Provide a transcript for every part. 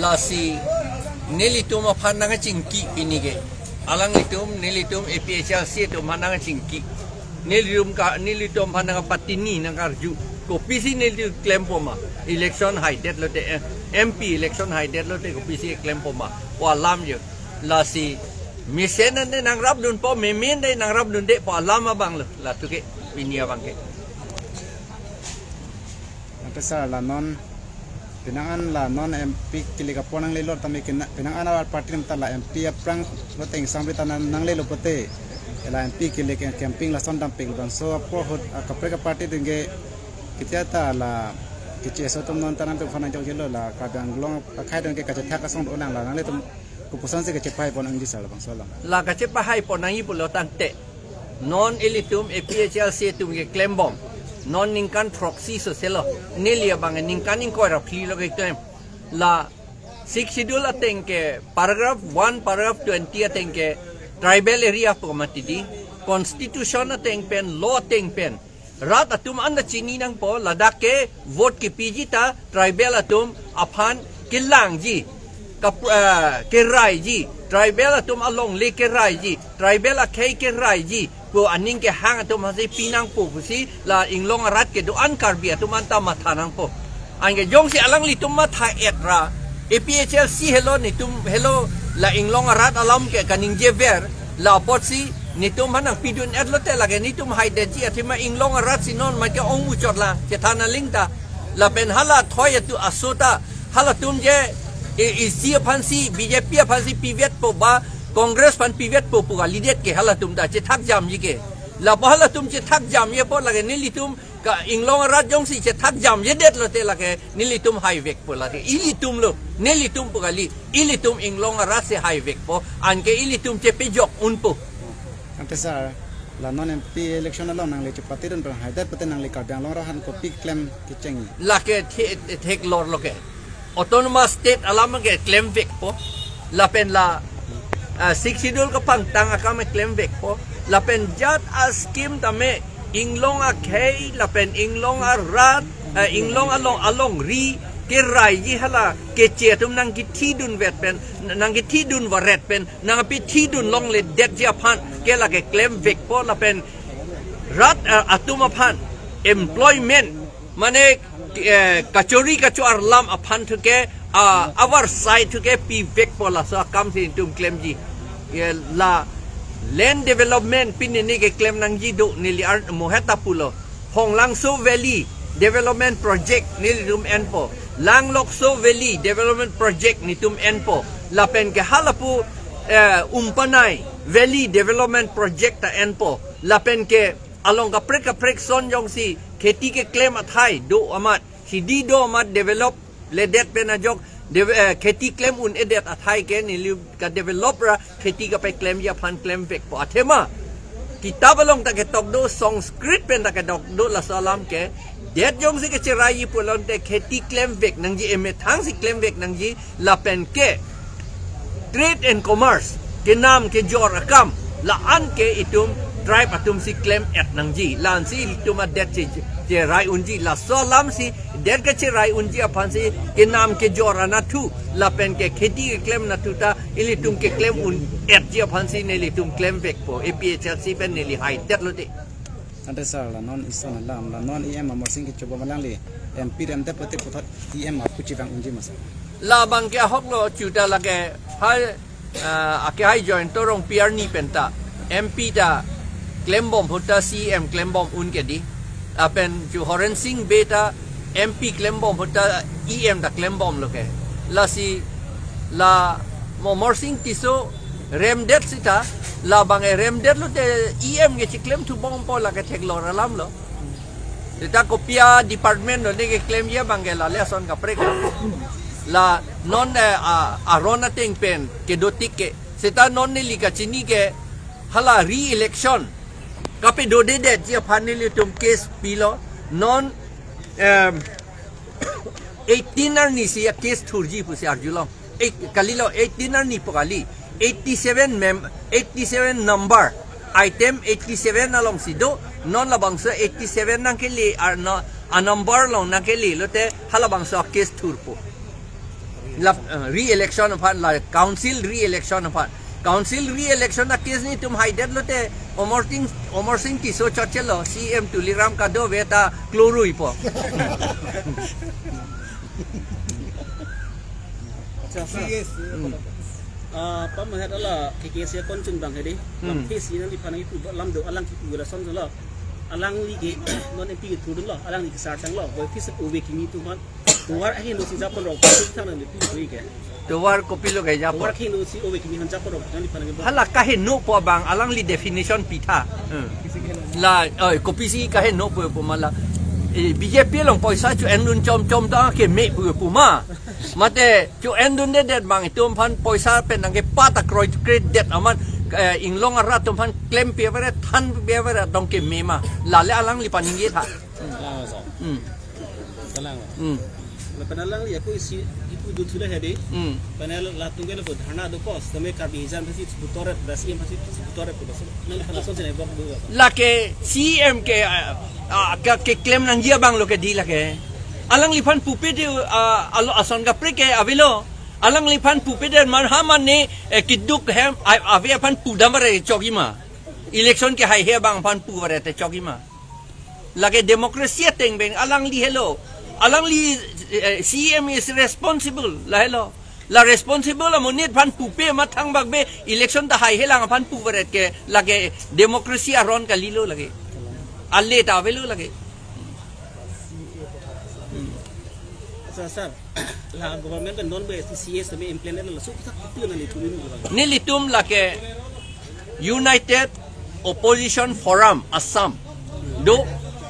lasi nelitum aphan nang chingki pinige alang litum nelitum APHLC tu manang chingki nelitum aphan nang patini nang arju ko PC nelitum claim poma election high date lote MP election high date lote ko PC claim poma wa lam je lasi mesen ne nang rab dun po memen de nang rab dun de po alam abang la tu ke pinia bang ke antesa la non pinangan la non MP kilika ponang lelor tami pinangan awal parti tala MP aprang loteng sampai tanah nang lelo pote ela MP kilik camping la sondam ping ban so apo hot kapre parti dinge kita ta la kici so tom non tanam pe fana jauh jelo la kadang glong pakai don ke kaca thak asong ulang la nang le tom keputusan se kaca pai ponang di sala bang solam la kaca pai ponang i pulo tante non elitum APHLC tum ke claim bomb non ningkan proxy so selo nelia bang ningkan inko ra pli lo ke claim la 6 schedule ateng ke paragraph 1 paragraph 20 ateng ke tribal area promatidi constitution ateng pen law ateng pen rat atum anda chini nang po ladak ke vote ke PG ta tribal atum aphan kilang ji ke rai ji tribal atum along le ke rai ji tribal akai ke rai ji po aning ke hang atum hasi pinang po si la inglong rat ke doan karbi atum anta mathanang po angge jong si alang litum matha etra APHLC hello nitum hello la inglong rat alam ke kaning jever la potsi nitum hanang pidun adlote lage nitum haide ji atima inglong rat sinon ma ke ong muchot la ke thana lingta la pen hala thoy tu asuta hala tum je isi phansi BJP phansi pivet po ba Congress pan pivet po puga lidet ke hala tum da che thak jam ji ke la hala tum che thak jam ye po lage nilitum ka inglong rat jong si che thak jam ye det lote lage nilitum high vek po lage ilitum lo nilitum puga li ilitum inglong rat se high vek po anke ilitum che pejok unpo antesa la non MP election along nang le chapati don per haida pate nang le kadang long rahan ko pick claim kiceng la ke thek lor lo ke autonomous state alam ke claim vek po la pen la 6 schedule ka pantang ka me claim vek po la pen jat a scheme tame inglong a kei la pen inglong a rat inglong along ri ke rai ji hala ke chetum nang ki thidun vet pen nang ki thidun waret pen nang pi thidun long le det ji aphan ke la ke claim vek po la pen rat atum aphan employment mane kachori kachuar lam aphan thuke our side thuke pi vek po la sa kam sin tum claim ji la land development pinini ke claim nang ji do nili ar moheta pulo honglang so valley development project nili tum enpo langlok so valley development project nitum enpo lapen ke halapu umpanai valley development project ta enpo lapen ke along ka prek son jong si kheti ke claim athai do amat si di do amat develop ledet pena jok kheti claim un edet athai ke ni ka developer kheti ka pe claim ya phan claim vek po athema kitab along ta ke tok do sanskrit pen ta ke dok do la salam ke det jong si ke chirai pulon te kheti claim vek nang ji eme thang si claim vek nang ji la pen ke trade and commerce ke nam ke jor akam la an ke itum tribe atum si claim at nang ji lan si itum det je rai unji la salam si det ke chirai unji aphan si ke nam ke jor ana thu la pen ke kheti ke claim na thu ta ilitum ke claim un at ji aphan si ne litum claim vek po APHLC pen ne li hai det lo de antesa la non ison la non EM amosing ki coba malang li MP dem te pete putat EM aku cibang unji mas la bang ke hok lo chuta la ke hai ake hai join torong PR ni penta MP ta claim bomb hota CEM claim bomb un ke di apen ju horen sing beta MP claim bomb hota EM ta claim bomb lo ke la si la momor sing tiso rem det sita la bang rem det lo te EM ge chi claim tu bomb po la ke thek lo ralam lo ta kopia department lo de ke claim ye bang ge la leson ka prek la non arona teng pen ke do tikke seta non ne lika chini ke hala re election kape do de det ji phanili tum case pilo non 18 ni si case thurji pusi arjulong kalilo 18 ni pokali 87 number item 87 along sido non la bangsa 87 nang ke li ar no a number long nang ke li lote hala bangsa case thurpo re-election aphan la council re-election aphan council re-election na case ni tum hide lote Omar Singh tiso chachelo CEM tuliram kado veta klorui po pamahat ala acase kon chung bang hedi case ni di phanang pu lam do alang ki gula son lo alang li ge non MP thu lo alang li sar tang lo boy fis uwe ki ni tu man war ahi no si japon ro ki thang ni pi hui ke Tuwar kopi lo kaya war ki no si uwe ki ni han japon ro ni phanang hala kahe no po bang alang li definition pita la kopi si kahe no po mala BJP long poisa chu endun chom ta ke me pu ma mate chu endun de det bang itum phan poisa pen ang ke pata kroi credit aman inglong ara tum phan claim pe vere than pe vere dong ke me ma la le alang li paning ye tha panalang ya ko isi ipu du thule hedi panal la tungel ko dhana do pos tame ka bi hizan thasi butore CEM thasi butore ko nal phana so jene bok du la ke CEM ke ke claim nang dia bang lo ke di la ke alang li phan pupe de alo ason ga pre ke avilo alang li phan pupe de man ha man ne kiduk hem ave phan pudam re chogi ma election ke hai he bang phan pu re te chogi ma la ke democracy teng beng alang li hello alang li CEM is responsible la hello la responsible la monit phan pupe mathang bag be election ta hai helang phan pu re ke la ke democracy aron ka lilo lage alle ta velo lage sir la government ka non be CS me implement la su tak tu na ni tulin ni litum la ke United Opposition Forum Assam do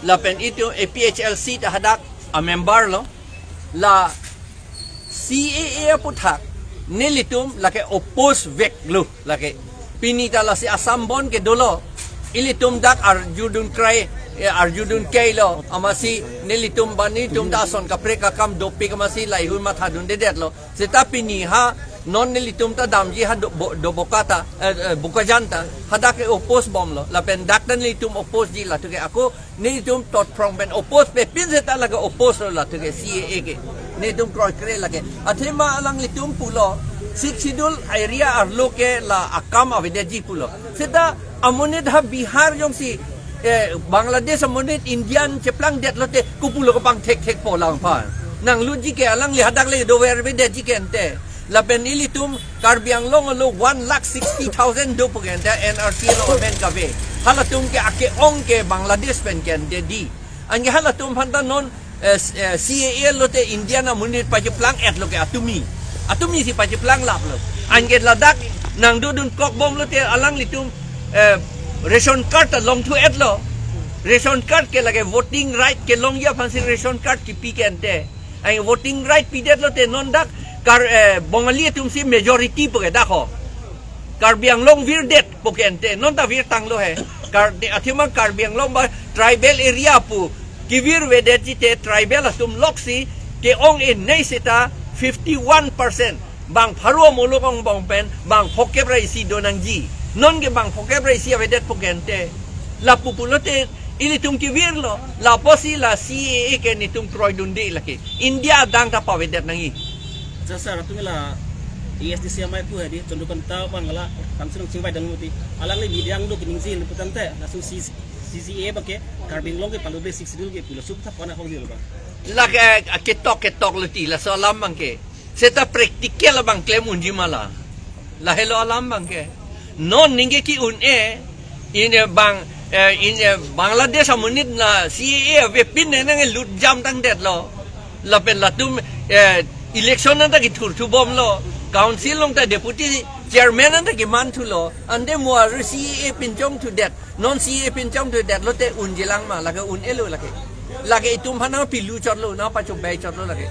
la pen itu APHLC ta hadak a member lo la CAA puthak ni litum la ke oppose vek lo la ke pinita la si Assam bon ke dolo ilitum dak arjudun krai arjudun kailo amasi nilitum bani tum dason kapre ka kam dopi kamasi lai hu matha dun de det lo seta pini ha non nilitum ta damji ha do bokata bukajanta hada ke oppose bom lo la pen dak dan nilitum oppose ji la tu ke aku nilitum tot from ben oppose pe pin seta la ke oppose la tu ke CAA ke nilitum kroi kre la ke athema alang litum pulo siksidul area arlo ke la akam avedeji pulo seta amonit ha Bihar jong si Bangladesh amonit Indian ceplang det lote kupulo ko pang tek po lang pa nang luji ke alang li hadak le do ver de ji kente la ben ilitum karbiang long lo 1,60,000 do pugente NRC lo men ka ve halatum ke ake ong ke Bangladesh pen ken de di ange halatum phanta non CAA lote Indian amonit pa ceplang et lo ke atumi si pa ceplang lap lo ange ladak nang dudun kok bom lote alang litum ration card long to edlo ration card ke lage voting right ke long ya fansi ration card ki pikente ai voting right pidet lo te non dak kar bongali tum si majority poke dakho kar biang long vir det pokente non ta vir tang lo he kar de athima kar biang long ba tribal area pu ki vir vedet ji te tribal tum loksi ke ong in nei seta 51% bang pharo molokong bang pen bang phokebra isi donang ji non ke bang phokebra isi avedet pokente la populote ili tum ki virlo la posi la CAA ke ni tum kroi dundi laki India dang ta pavedet nangi jasa ratu la ESDC mai pu hedi condukan ta bangala kamsung singbai dan muti alang le bidiang do kining sin putan te langsung CCA bake carbing long ke palu be 6 dul ke pula sub ta pana hong dil ba la ke tok lati la so alam bang ke seta praktikal bang claim unji mala la hello alam bang ke non ninge ki un in bang in Bangladesh amunit na CAA ve pin ne nge lut jam tang det lo la pen la tum election na ta ki thur thu bom lo council long ta deputy chairman na ta ki man thu lo ande mo CAA pin chong thu det non CAA pin chong thu det lo te un jilang ma la ke un elo la ke itum phana pilu chot lo na pa chu bai chot lo la ke